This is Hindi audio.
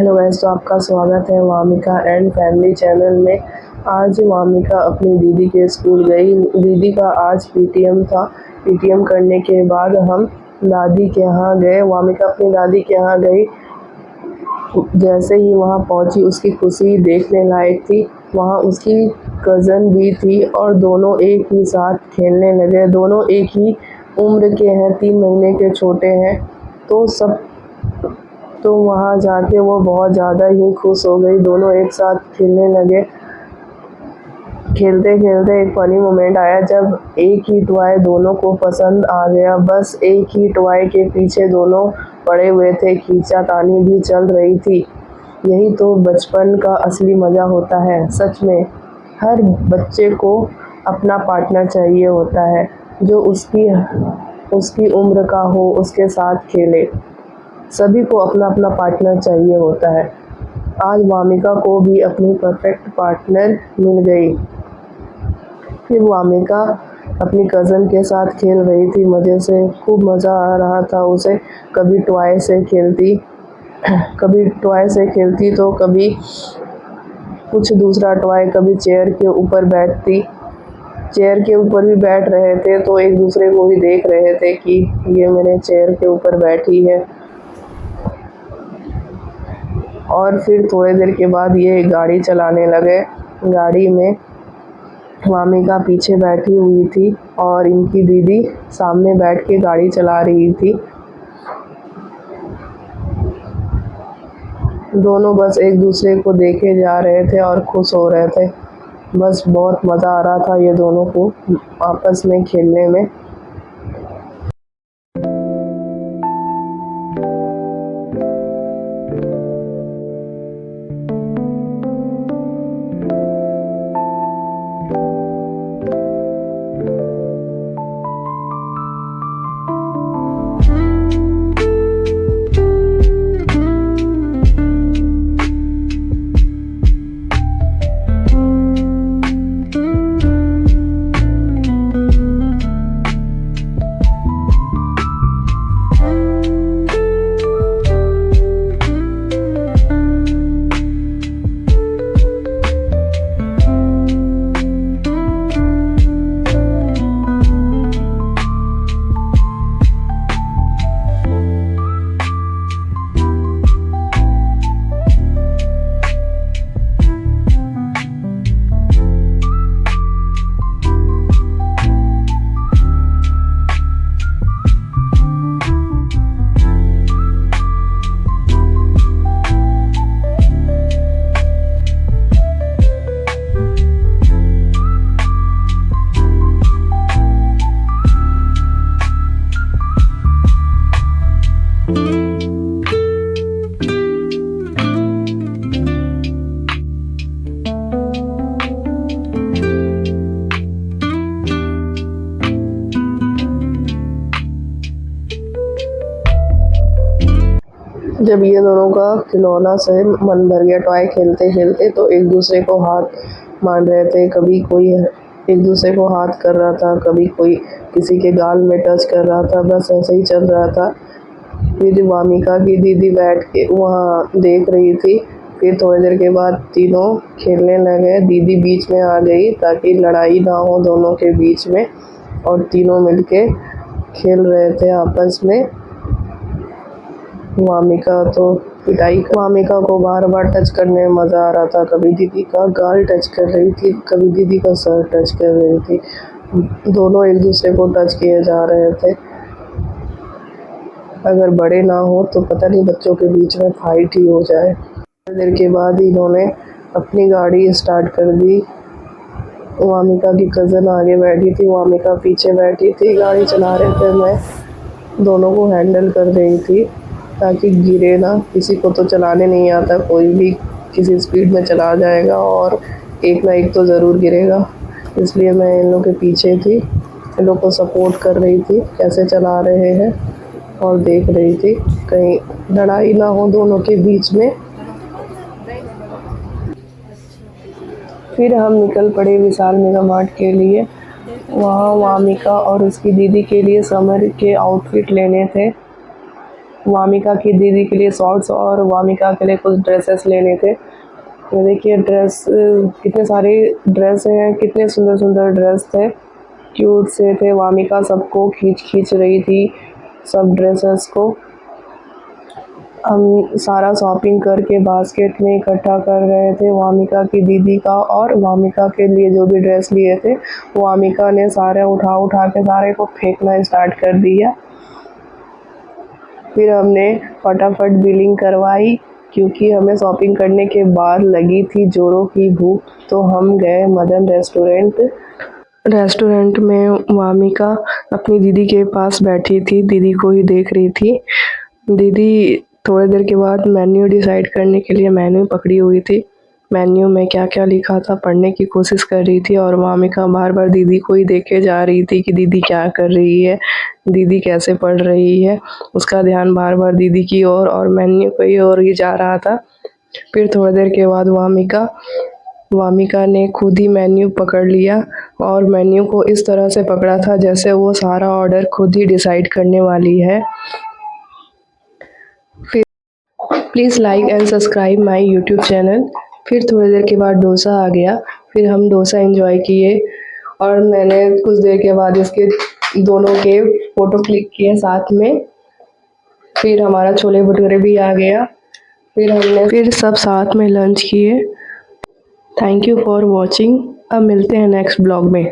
हेलो गाइस, तो आपका स्वागत है वामिका एंड फैमिली चैनल में। आज वामिका अपनी दीदी के स्कूल गई। दीदी का आज पीटीएम था। पीटीएम करने के बाद हम दादी के यहाँ गए। वामिका अपनी दादी के यहाँ गई। जैसे ही वहाँ पहुँची उसकी खुशी देखने लायक थी। वहाँ उसकी कज़न भी थी और दोनों एक ही साथ खेलने लगे। दोनों एक ही उम्र के हैं, 3 महीने के छोटे हैं। तो वहाँ जाके वो बहुत ज़्यादा ही खुश हो गई। दोनों एक साथ खेलने लगे। खेलते खेलते एक फ़नी मोमेंट आया जब एक ही टॉय दोनों को पसंद आ गया। बस एक ही टॉय के पीछे दोनों पड़े हुए थे। खींचातानी भी चल रही थी। यही तो बचपन का असली मज़ा होता है। सच में हर बच्चे को अपना पार्टनर चाहिए होता है, जो उसकी उम्र का हो, उसके साथ खेले। सभी को अपना अपना पार्टनर चाहिए होता है। आज वामिका को भी अपनी परफेक्ट पार्टनर मिल गई। फिर वामिका अपनी कज़न के साथ खेल रही थी मज़े से। खूब मज़ा आ रहा था उसे। कभी टॉय से खेलती तो कभी कुछ दूसरा टॉय, कभी चेयर के ऊपर बैठती। चेयर के ऊपर भी बैठ रहे थे तो एक दूसरे को ही देख रहे थे कि ये मेरे चेयर के ऊपर बैठी है। और फिर थोड़ी देर के बाद ये गाड़ी चलाने लगे। गाड़ी में वामिका पीछे बैठी हुई थी और इनकी दीदी सामने बैठ के गाड़ी चला रही थी। दोनों बस एक दूसरे को देखे जा रहे थे और खुश हो रहे थे। बस बहुत मज़ा आ रहा था ये दोनों को आपस में खेलने में। जब ये दोनों का खिलौना से मन भर गया टॉय खेलते खेलते, तो एक दूसरे को हाथ मार रहे थे। कभी कोई एक दूसरे को हाथ कर रहा था, कभी कोई किसी के गाल में टच कर रहा था। बस ऐसे ही चल रहा था। फिर वामिका की दीदी बैठ के वहाँ देख रही थी। फिर थोड़ी देर के बाद तीनों खेलने लगे। दीदी बीच में आ गई ताकि लड़ाई ना हो दोनों के बीच में, और तीनों मिलके खेल रहे थे आपस में। वामिका को बार बार टच करने में मज़ा आ रहा था। कभी दीदी का गाल टच कर रही थी, कभी दीदी का सर टच कर रही थी। दोनों एक दूसरे को टच किए जा रहे थे। अगर बड़े ना हो तो पता नहीं बच्चों के बीच में फाइट ही हो जाए। थोड़ी देर के बाद इन्होंने अपनी गाड़ी स्टार्ट कर दी। वामिका की कज़न आगे बैठी थी, वामिका पीछे बैठी थी। गाड़ी चला रहे थे, मैं दोनों को हैंडल कर रही थी ताकि गिरे ना। किसी को तो चलाने नहीं आता, कोई भी किसी स्पीड में चला जाएगा और एक ना एक तो ज़रूर गिरेगा। इसलिए मैं इन लोग के पीछे थी, इन लोग को सपोर्ट कर रही थी कैसे चला रहे हैं, और देख रही थी कहीं लड़ाई ना हो दोनों के बीच में। फिर हम निकल पड़े विशाल मेगा मार्ट के लिए। वहाँ वामिका और उसकी दीदी के लिए समर के आउटफिट लेने थे। वामिका की दीदी के लिए शॉर्ट्स और वामिका के लिए कुछ ड्रेसेस लेने थे। ये देखिए ड्रेस, कितने सारे ड्रेस हैं, कितने सुंदर सुंदर ड्रेस थे, क्यूट से थे। वामिका सबको खींच रही थी, सब ड्रेसेस को। हम सारा शॉपिंग करके बास्केट में इकट्ठा कर रहे थे वामिका की दीदी का, और वामिका के लिए जो भी ड्रेस लिए थे वामिका ने सारे उठा के सारे को फेंकना स्टार्ट कर दिया। फिर हमने फटाफट बिलिंग करवाई, क्योंकि हमें शॉपिंग करने के बाद लगी थी जोरों की भूख। तो हम गए मदन रेस्टोरेंट में वामिका अपनी दीदी के पास बैठी थी, दीदी को ही देख रही थी। दीदी थोड़ी देर के बाद मेन्यू डिसाइड करने के लिए मेन्यू पकड़ी हुई थी। मेन्यू में क्या क्या लिखा था पढ़ने की कोशिश कर रही थी, और वामिका बार बार दीदी को ही देखे जा रही थी कि दीदी क्या कर रही है, दीदी कैसे पढ़ रही है। उसका ध्यान बार बार दीदी की ओर और मेन्यू की ओर ही जा रहा था। फिर थोड़ी देर के बाद वामिका ने खुद ही मेन्यू पकड़ लिया, और मेन्यू को इस तरह से पकड़ा था जैसे वो सारा ऑर्डर खुद ही डिसाइड करने वाली है। फिर please like and subscribe my YouTube channel. फिर थोड़ी देर के बाद डोसा आ गया, फिर हम डोसा एंजॉय किए, और मैंने कुछ देर के बाद इसके दोनों के फ़ोटो क्लिक किए साथ में। फिर हमारा छोले भटूरे भी आ गया, फिर हमने सब साथ में लंच किए। Thank you for watching. अब मिलते हैं नेक्स्ट ब्लॉग में।